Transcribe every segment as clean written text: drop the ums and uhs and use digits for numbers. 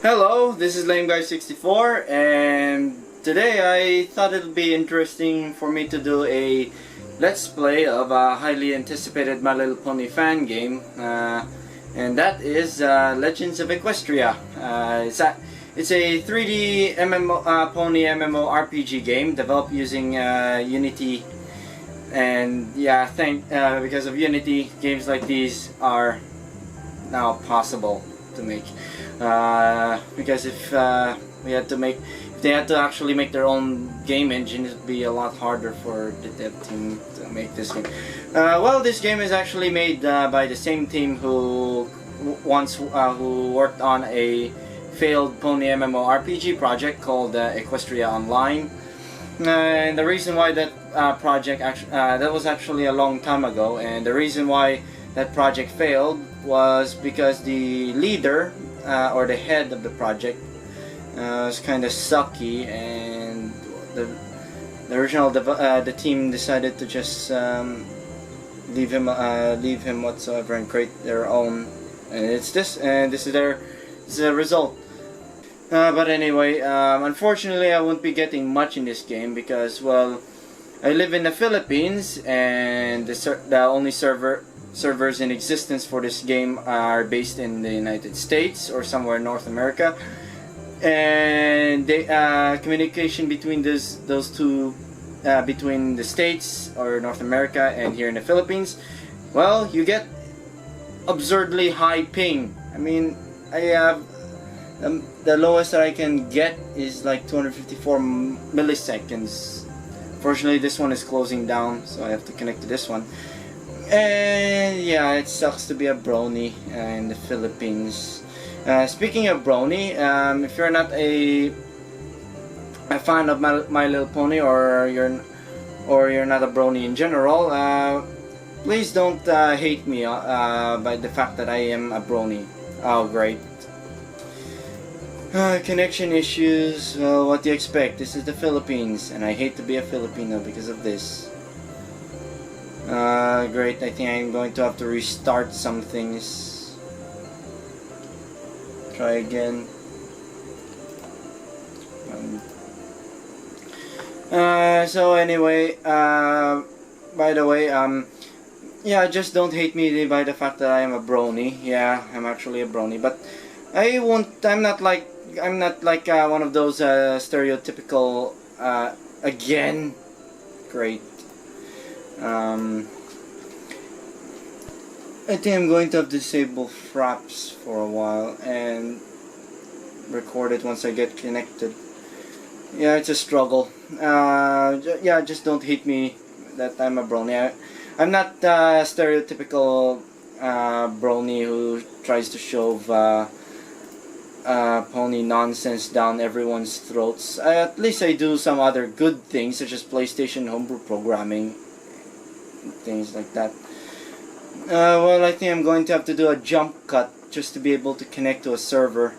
Hello, this is Lameguy 64, and today I thought it would be interesting for me to do a let's play of a highly anticipated My Little Pony fan game, and that is Legends of Equestria. It's a 3D pony MMO RPG game developed using Unity, and yeah, because of Unity, games like these are now possible to make. Because if they had to actually make their own game engine, it'd be a lot harder for the dev team to make this game. Well, this game is actually made by the same team who worked on a failed pony MMORPG project called Equestria Online. And the reason why that project that was actually a long time ago, and the reason why that project failed was because the leader or the head of the project was kind of sucky, and the team decided to just leave him whatsoever and create their own, and this is the result. But anyway, unfortunately I won't be getting much in this game because, well, I live in the Philippines, and the only servers in existence for this game are based in the United States or somewhere in North America, and communication between those two, between the States or North America and here in the Philippines, well, you get absurdly high ping. I mean, I have the lowest that I can get is like 254 milliseconds. Fortunately, this one is closing down, so I have to connect to this one. And yeah, it sucks to be a brony in the Philippines. Speaking of brony, if you're not a fan of My Little Pony, or you're not a brony in general, please don't hate me by the fact that I am a brony. Oh, great. Connection issues. Well, what do you expect? This is the Philippines, and I hate to be a Filipino because of this. Great, I think I'm going to have to restart some things. Try again. So anyway, by the way, yeah, just don't hate me by the fact that I am a brony. Yeah, I'm actually a brony, but I'm not like one of those stereotypical, again. Great. I think I'm going to have to disable FRAPS for a while and record it once I get connected. Yeah, it's a struggle. Yeah, just don't hate me that I'm a brony. I'm not stereotypical brony who tries to shove pony nonsense down everyone's throats. At least I do some other good things, such as PlayStation homebrew programming, things like that. Well, I think I'm going to have to do a jump cut just to be able to connect to a server.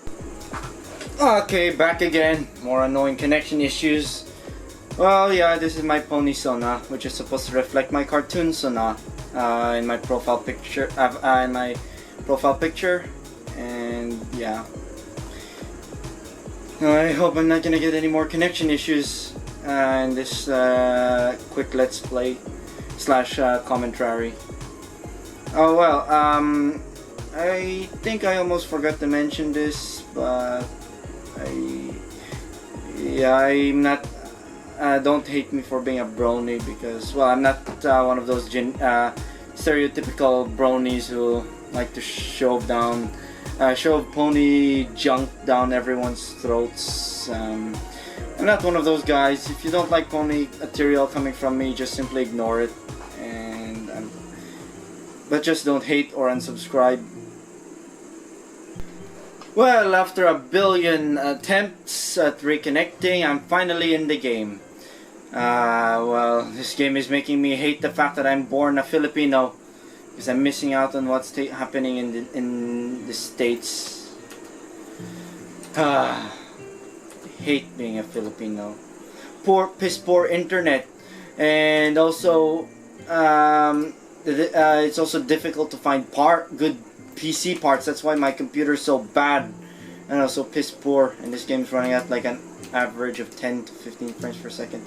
Okay, back again. More annoying connection issues. Well, yeah, this is my pony Sona, which is supposed to reflect my cartoon Sona in my profile picture. And yeah. I hope I'm not gonna get any more connection issues in this quick let's play / commentary. Oh well, I think I almost forgot to mention this, but I'm not. Don't hate me for being a brony because, well, I'm not one of those stereotypical bronies who like to shove pony junk down everyone's throats. I'm not one of those guys. If you don't like pony material coming from me, just simply ignore it, but just don't hate or unsubscribe. Well, after a billion attempts at reconnecting, I'm finally in the game. Well, this game is making me hate the fact that I'm born a Filipino, because I'm missing out on what's happening in the States. I hate being a Filipino. Piss poor internet, and also it's also difficult to find good PC parts. That's why my computer is so bad. and also piss poor, and this game is running at like an average of 10 to 15 frames per second.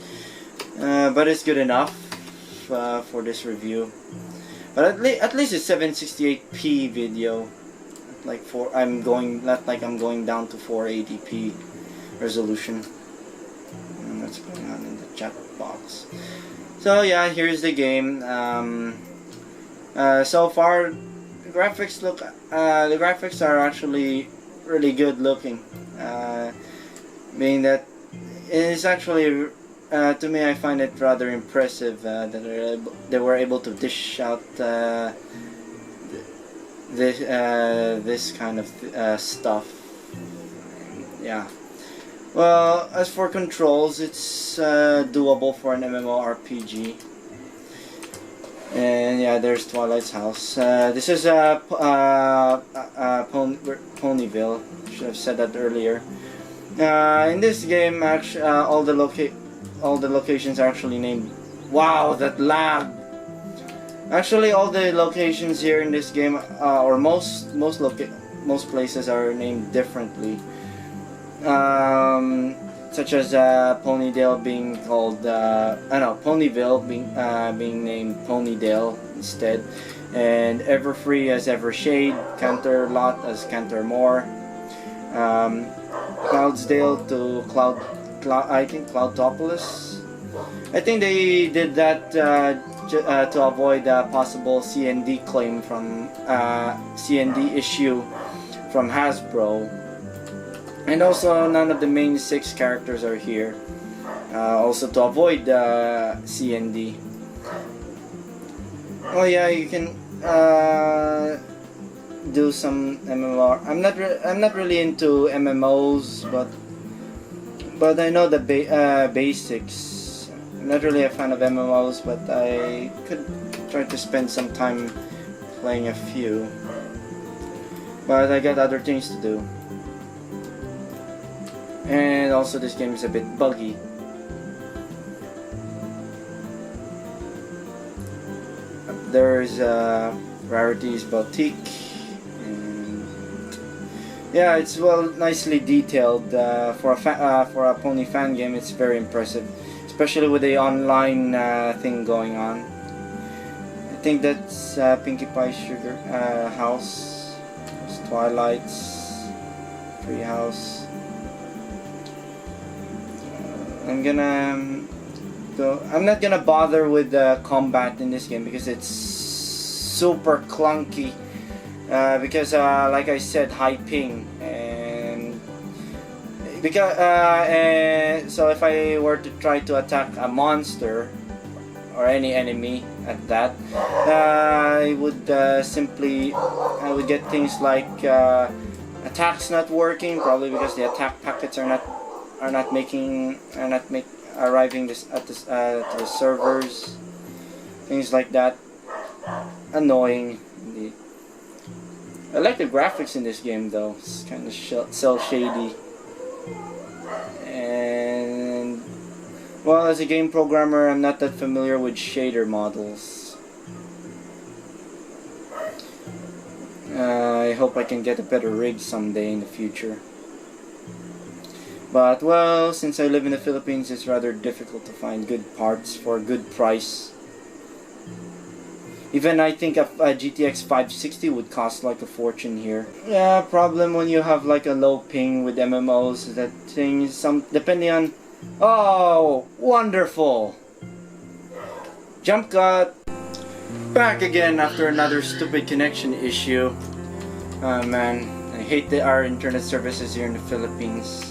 But it's good enough for this review. But at least it's 768p video. Like not like I'm going down to 480p resolution. And what's going on in the chat box? So yeah, here's the game. So far, the graphics are actually really good looking. Being that it is actually, to me, I find it rather impressive that they were able to dish out this kind of stuff. Yeah. Well, as for controls, it's doable for an MMORPG. And yeah, there's Twilight's house. This is Ponyville. Should have said that earlier. In this game, actually, all the locations are actually named. Wow, that lag! Actually, all the locations here in this game, or most places, are named differently. Such as Ponydale being called, Ponyville being named Ponydale instead, and Everfree as Evershade, Canterlot as Cantermore, Cloudsdale to I think Cloudtopolis. I think they did that to avoid a possible CND claim from CND issue from Hasbro. And also, none of the main 6 characters are here. Also to avoid CND. Oh yeah, you can do some MMR. I'm not really into MMOs, but I know the basics. I'm not really a fan of MMOs, but I could try to spend some time playing a few. But I got other things to do. And also, this game is a bit buggy. There's Rarities Boutique, and yeah, it's nicely detailed for a Pony fan game. It's very impressive, especially with the online thing going on. I think that's Pinkie Pie Sugar house, it's Twilight's treehouse. I'm not gonna bother with the combat in this game because it's super clunky. Because like I said, high ping, and so if I were to try to attack a monster or any enemy at that, I would get things like attacks not working, probably because the attack packets are not arriving to the servers, things like that. Annoying indeed. I like the graphics in this game though. It's kind of cel shady, and well, as a game programmer, I'm not that familiar with shader models. I hope I can get a better rig someday in the future. But well, since I live in the Philippines, it's rather difficult to find good parts for a good price. Even I think a GTX 560 would cost like a fortune here. Yeah, problem when you have like a low ping with MMOs is that things depending on. Oh, wonderful! Jump cut! Back again after another stupid connection issue. Oh man, I hate our internet services here in the Philippines.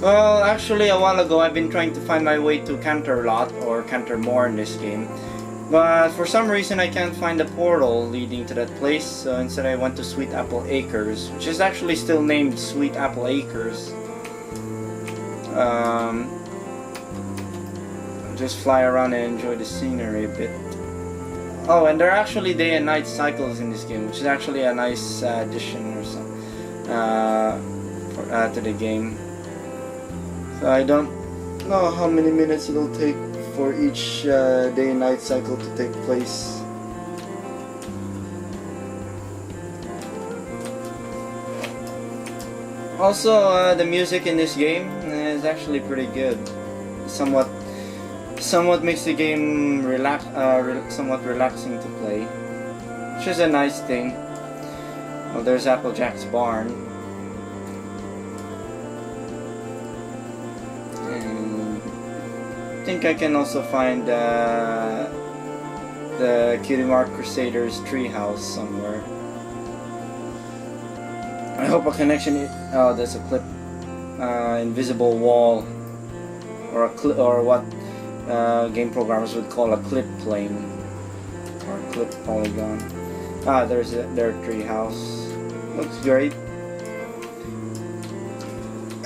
Well, actually, a while ago, I've been trying to find my way to Canterlot or Cantermore in this game, but for some reason I can't find a portal leading to that place, so instead I went to Sweet Apple Acres, which is actually still named Sweet Apple Acres. Just fly around and enjoy the scenery a bit. Oh, and there are actually day and night cycles in this game, which is actually a nice addition or something to the game. So I don't know how many minutes it'll take for each day and night cycle to take place. Also, the music in this game is actually pretty good. Somewhat makes the game somewhat relaxing to play, which is a nice thing. Well, there's Applejack's barn, and I think I can also find the Cutie Mark Crusaders treehouse somewhere. I hope a connection. Oh, there's a clip, invisible wall, or what game programmers would call a clip plane, or a clip polygon. Ah, there's their treehouse. Looks great.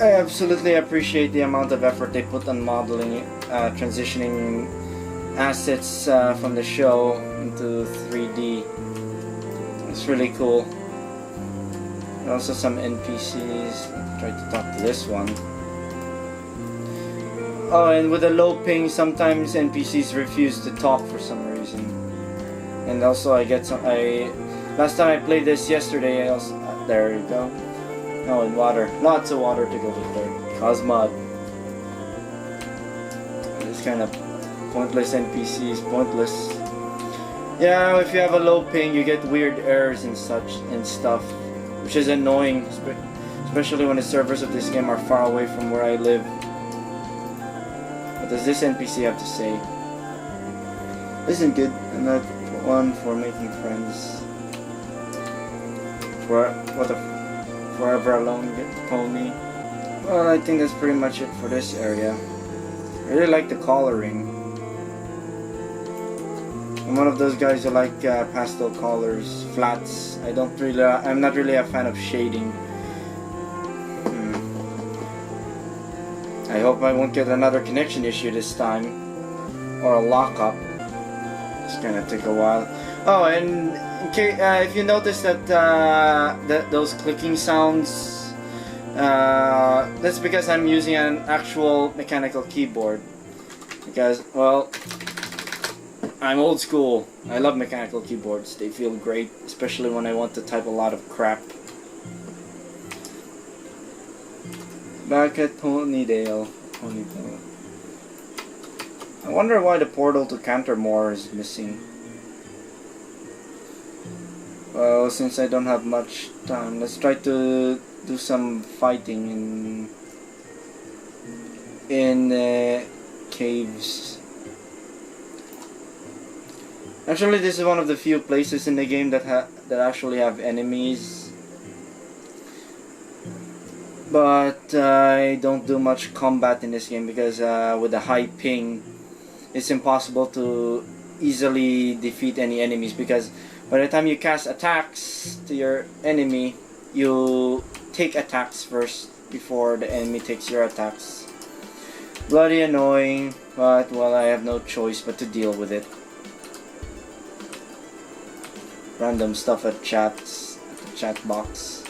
I absolutely appreciate the amount of effort they put on modeling, transitioning assets from the show into 3D. It's really cool. And also some NPCs. Let's try to talk to this one. Oh, and with a low ping, sometimes NPCs refuse to talk for some reason. And also, last time I played this yesterday, there you go. Oh, and water. Lots of water to go with there. Cause mud. This kind of pointless NPCs, pointless. Yeah, if you have a low ping, you get weird errors and such and stuff, which is annoying, especially when the servers of this game are far away from where I live. What does this NPC have to say? Isn't good. I'm not one for making friends. Forever alone, pony. Well, I think that's pretty much it for this area. I really like the coloring. I'm one of those guys who like pastel colors, flats. I'm not really a fan of shading. I hope I won't get another connection issue this time, or a lockup. It's gonna take a while. Oh, and if you notice that those clicking sounds, that's because I'm using an actual mechanical keyboard. Because, well, I'm old school. I love mechanical keyboards. They feel great, especially when I want to type a lot of crap. Back at Ponytail. I wonder why the portal to Cantermore is missing. Well, since I don't have much time, let's try to do some fighting in caves. Actually, this is one of the few places in the game that actually have enemies. But I don't do much combat in this game because with a high ping, it's impossible to easily defeat any enemies, because by the time you cast attacks to your enemy, you take attacks first before the enemy takes your attacks. Bloody annoying, but well, I have no choice but to deal with it. Random stuff at the chat box.